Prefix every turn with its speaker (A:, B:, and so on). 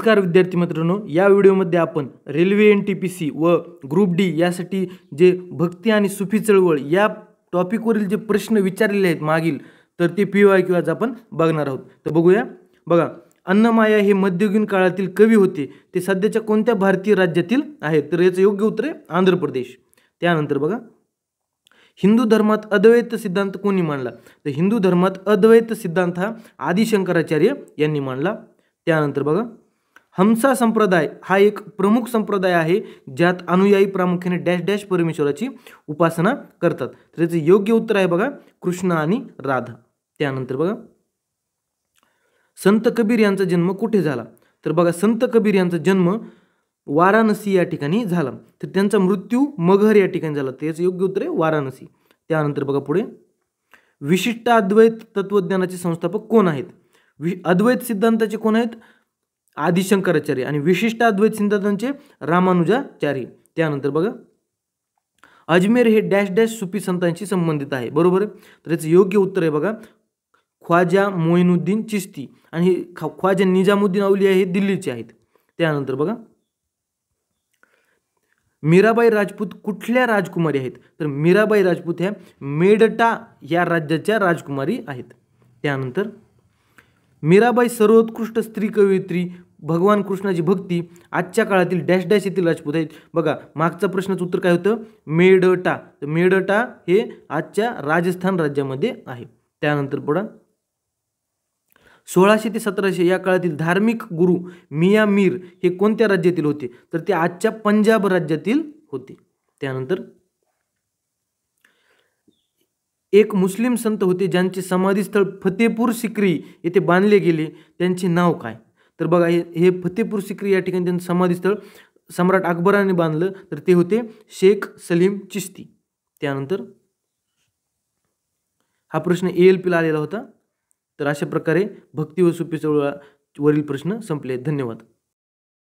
A: नमस्कार विद्यार्थी मित्रांनो, या व्हिडिओमध्ये आपण रेल्वे NTPC व ग्रुप डी यासाठी जे भक्ती आणि सुफी चळवळ या टॉपिकवरील जे प्रश्न विचारलेले आहेत मागील, तर ते PYQ आज आपण बघणार आहोत. तर बघूया. बघा, अन्नमाया हे मध्ययुगीन काळातील कवी होते. ते सध्याच्या कोणत्या भारतीय राज्यातील आहेत? तर याचं योग्य उत्तर आहे आंध्र प्रदेश. त्यानंतर बघा, हिंदू धर्मात अद्वैत सिद्धांत कोणी मांडला? तर हिंदू धर्मात अद्वैत सिद्धांत हा आदि शंकराचार्य यांनी मांडला. त्यानंतर बघा, हमसा संप्रदाय हा एक प्रमुख संप्रदाय आहे ज्यात अनुयायी प्रामुख्याने डॅश डॅश परमेश्वराची उपासना करतात. तर याचे योग्य उत्तर आहे बघा कृष्ण आणि राधा. त्यानंतर बघा, संत कबीर यांचा जन्म कुठे झाला? तर बघा, संत कबीर यांचा जन्म वाराणसी या ठिकाणी झाला. तर त्यांचा मृत्यू मगहर या ठिकाणी झाला. तर याचं योग्य उत्तर आहे वाराणसी. त्यानंतर बघा पुढे, विशिष्ट अद्वैत तत्वज्ञानाचे संस्थापक कोण आहेत? अद्वैत सिद्धांताचे कोण आहेत? आदि शंकराचार्य. आणि विशिष्ट अद्वैत सिद्धांतांचे रामानुजाचार्य. त्यानंतर बघा, अजमेर हे डॅश डॅश सुफी संतांशी संबंधित आहे. बरोबर आहे. तर याचं योग्य उत्तर आहे बघा ख्वाजा मोइनुद्दीन चिश्ती. आणि ख्वाजा निजामुद्दीन औलिया हे दिल्लीचे आहेत. त्यानंतर बघा, मीराबाई राजपूत कुठल्या राजकुमारी आहेत? तर मीराबाई राजपूत ह्या मेडटा या राज्याच्या राजकुमारी आहेत. त्यानंतर, मीराबाई सर्वोत्कृष्ट स्त्री कवयित्री, भगवान कृष्णाची भक्ती आजच्या काळातील डॅश डॅश येथील राजपूत आहेत. बघा, मागचा प्रश्नाचं उत्तर काय होतं? मेडटा. तर मेडटा हे आजच्या राजस्थान राज्यामध्ये आहे. त्यानंतर पुढे, 1600 ते 1700 या काळातील धार्मिक गुरु मियाँ मीर हे कोणत्या राज्यातील होते? तर ते आजच्या पंजाब राज्यातील होते. त्यानंतर, एक मुस्लिम संत होते ज्यांचे समाधीस्थळ फतेपूर सिक्री येथे बांधले गेले, त्यांचे नाव काय? तर बघा, हे फतेपूर सिक्री या ठिकाणी त्यांचं समाधीस्थळ सम्राट अकबराने बांधलं, तर ते होते शेख सलीम चिश्ती. त्यानंतर, हा प्रश्न ALP ला आलेला होता. तर अशा प्रकारे भक्ती व सुफी चळवळीवरील प्रश्न संपले. धन्यवाद.